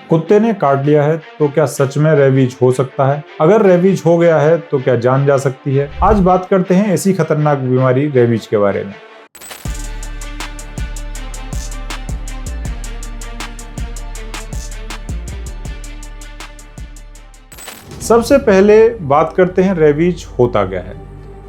कुत्ते ने काट लिया है तो क्या सच में रेबीज हो सकता है? अगर रेबीज हो गया है तो क्या जान जा सकती है? आज बात करते हैं ऐसी खतरनाक बीमारी रेबीज के बारे में। सबसे पहले बात करते हैं रेबीज होता क्या है।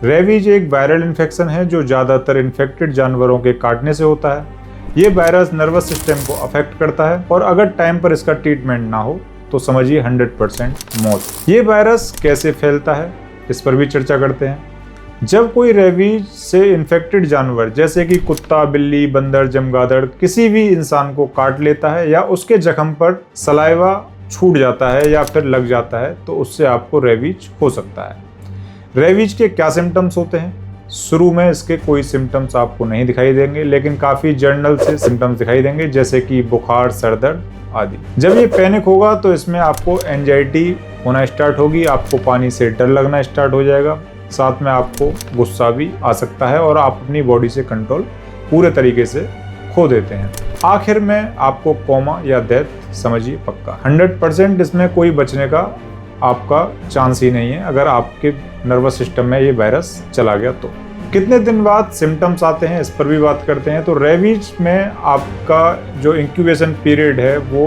रेबीज एक वायरल इन्फेक्शन है जो ज्यादातर इन्फेक्टेड जानवरों के काटने से होता है। ये वायरस नर्वस सिस्टम को अफेक्ट करता है और अगर टाइम पर इसका ट्रीटमेंट ना हो तो समझिए 100% मौत। ये वायरस कैसे फैलता है इस पर भी चर्चा करते हैं। जब कोई रेबीज से इन्फेक्टेड जानवर जैसे कि कुत्ता, बिल्ली, बंदर, चमगादड़ किसी भी इंसान को काट लेता है या उसके जख्म पर सलाइवा छूट जाता है या फिर लग जाता है तो उससे आपको रेबीज हो सकता है। रेबीज के क्या सिम्टम्स होते हैं? शुरू में इसके कोई सिम्टम्स आपको नहीं दिखाई देंगे, लेकिन काफ़ी जर्नल से सिम्टम्स दिखाई देंगे जैसे कि बुखार, सर दर्द आदि। जब ये पैनिक होगा तो इसमें आपको एंजाइटी होना स्टार्ट होगी, आपको पानी से डर लगना स्टार्ट हो जाएगा, साथ में आपको गुस्सा भी आ सकता है और आप अपनी बॉडी से कंट्रोल पूरे तरीके से खो देते हैं। आखिर में आपको कोमा या डेथ समझिए पक्का। 100% इसमें कोई बचने का आपका चांस ही नहीं है अगर आपके नर्वस सिस्टम में ये वायरस चला गया तो। कितने दिन बाद सिम्टम्स आते हैं इस पर भी बात करते हैं। तो रेबीज में आपका जो इंक्यूबेशन पीरियड है वो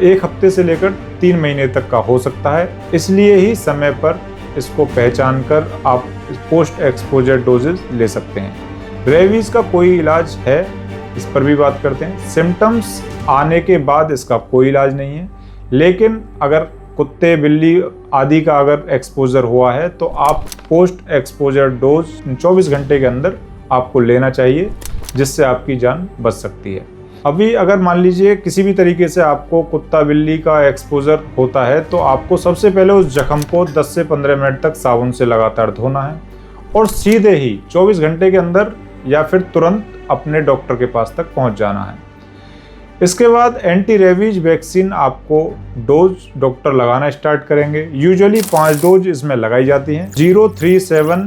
1 हफ्ते से लेकर 3 महीने तक का हो सकता है, इसलिए ही समय पर इसको पहचान कर आप पोस्ट एक्सपोजर डोजेज ले सकते हैं। रेबीज का कोई इलाज है इस पर भी बात करते हैं। सिम्टम्स आने के बाद इसका कोई इलाज नहीं है, लेकिन अगर कुत्ते, बिल्ली आदि का अगर एक्सपोजर हुआ है तो आप पोस्ट एक्सपोजर डोज 24 घंटे के अंदर आपको लेना चाहिए, जिससे आपकी जान बच सकती है। अभी अगर मान लीजिए किसी भी तरीके से आपको कुत्ता, बिल्ली का एक्सपोजर होता है तो आपको सबसे पहले उस जख्म को 10 से 15 मिनट तक साबुन से लगातार धोना है और सीधे ही 24 घंटे के अंदर या फिर तुरंत अपने डॉक्टर के पास तक पहुंच जाना है। इसके बाद एंटी रेबीज वैक्सीन आपको डोज डॉक्टर लगाना स्टार्ट करेंगे। यूजुअली 5 डोज इसमें लगाई जाती हैं। 0, 3, 7,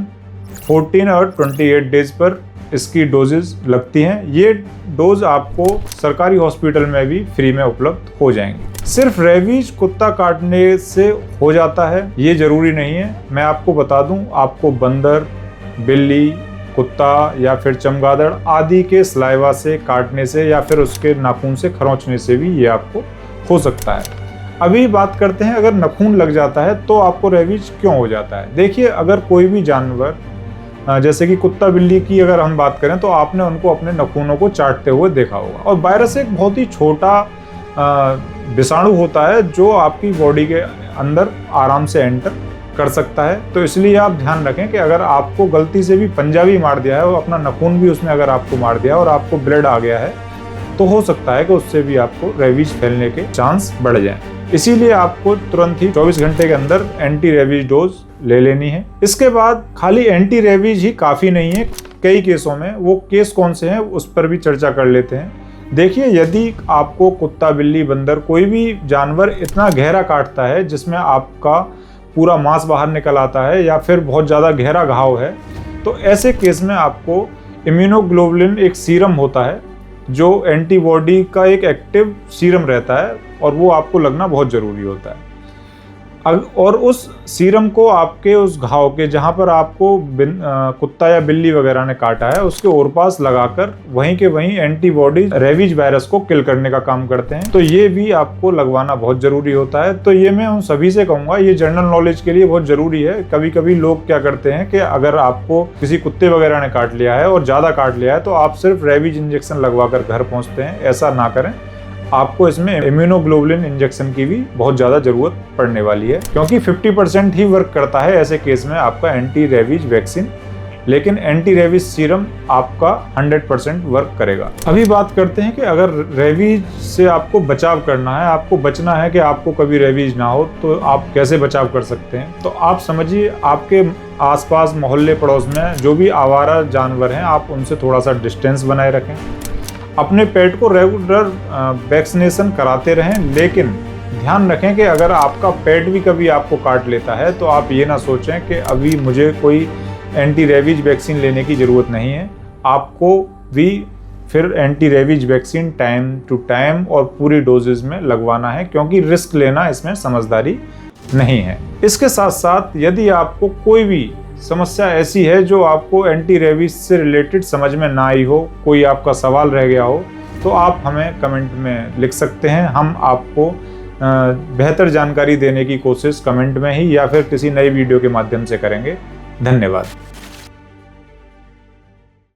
14 और 28 डेज पर इसकी डोजेज लगती हैं। ये डोज आपको सरकारी हॉस्पिटल में भी फ्री में उपलब्ध हो जाएंगे। सिर्फ रेबीज कुत्ता काटने से हो जाता है ये जरूरी नहीं है। मैं आपको बता दूं, आपको बंदर, बिल्ली, कुत्ता या फिर चमगादड़ आदि के सलाइवा से काटने से या फिर उसके नाखून से खरोंचने से भी ये आपको हो सकता है। अभी बात करते हैं अगर नाखून लग जाता है तो आपको रेबीज क्यों हो जाता है। देखिए, अगर कोई भी जानवर जैसे कि कुत्ता, बिल्ली की अगर हम बात करें तो आपने उनको अपने नाखूनों को चाटते हुए देखा होगा और वायरस एक बहुत ही छोटा विषाणु होता है जो आपकी बॉडी के अंदर आराम से एंटर कर सकता है। तो इसलिए आप ध्यान रखें कि अगर आपको गलती से भी पंजा भी मार दिया है और अपना नाखून भी उसने अगर आपको मार दिया और आपको ब्लड आ गया है तो हो सकता है कि उससे भी आपको रेबीज फैलने के चांस बढ़ जाएं। इसीलिए आपको तुरंत ही 24 घंटे के अंदर एंटी रेबीज डोज ले लेनी है। इसके बाद खाली एंटी रेबीज ही काफ़ी नहीं है, कई केसों में। वो केस कौन से हैं उस पर भी चर्चा कर लेते हैं। देखिए, यदि आपको कुत्ता, बिल्ली, बंदर कोई भी जानवर इतना गहरा काटता है जिसमें आपका पूरा मांस बाहर निकल आता है या फिर बहुत ज़्यादा गहरा घाव है, तो ऐसे केस में आपको इम्यूनोग्लोबुलिन एक सीरम होता है जो एंटीबॉडी का एक एक्टिव सीरम रहता है और वो आपको लगना बहुत ज़रूरी होता है। और उस सीरम को आपके उस घाव के जहाँ पर आपको कुत्ता या बिल्ली वगैरह ने काटा है उसके ओर पास लगाकर वहीं के वहीं एंटीबॉडी रेबीज वायरस को किल करने का काम करते हैं। तो ये भी आपको लगवाना बहुत ज़रूरी होता है। तो ये मैं उन सभी से कहूँगा, ये जनरल नॉलेज के लिए बहुत ज़रूरी है। कभी कभी लोग क्या करते हैं कि अगर आपको किसी कुत्ते वगैरह ने काट लिया है और ज़्यादा काट लिया है तो आप सिर्फ रेबीज इंजेक्शन लगवा कर घर पहुँचते हैं। ऐसा ना करें, आपको इसमें इम्यूनोग्लोबुलिन इंजेक्शन की भी बहुत ज़्यादा ज़रूरत पड़ने वाली है, क्योंकि 50% ही वर्क करता है ऐसे केस में आपका एंटी रेबीज वैक्सीन, लेकिन एंटी रेबीज सीरम आपका 100% वर्क करेगा। अभी बात करते हैं कि अगर रेबीज से आपको बचाव करना है, आपको बचना है कि आपको कभी रेबीज ना हो, तो आप कैसे बचाव कर सकते हैं। तो आप समझिए, आपके आसपास मोहल्ले पड़ोस में जो भी आवारा जानवर हैं आप उनसे थोड़ा सा डिस्टेंस बनाए रखें। अपने पेट को रेगुलर वैक्सीनेशन कराते रहें, लेकिन ध्यान रखें कि अगर आपका पेट भी कभी आपको काट लेता है तो आप ये ना सोचें कि अभी मुझे कोई एंटी रेबीज वैक्सीन लेने की ज़रूरत नहीं है। आपको भी फिर anti rabies vaccine time to time और पूरी डोजेज में लगवाना है, क्योंकि रिस्क लेना इसमें समझदारी नहीं है। इसके साथ साथ यदि आपको कोई भी समस्या ऐसी है जो आपको एंटी रेबीज से रिलेटेड समझ में ना आई हो, कोई आपका सवाल रह गया हो, तो आप हमें कमेंट में लिख सकते हैं। हम आपको बेहतर जानकारी देने की कोशिश कमेंट में ही या फिर किसी नई वीडियो के माध्यम से करेंगे। धन्यवाद।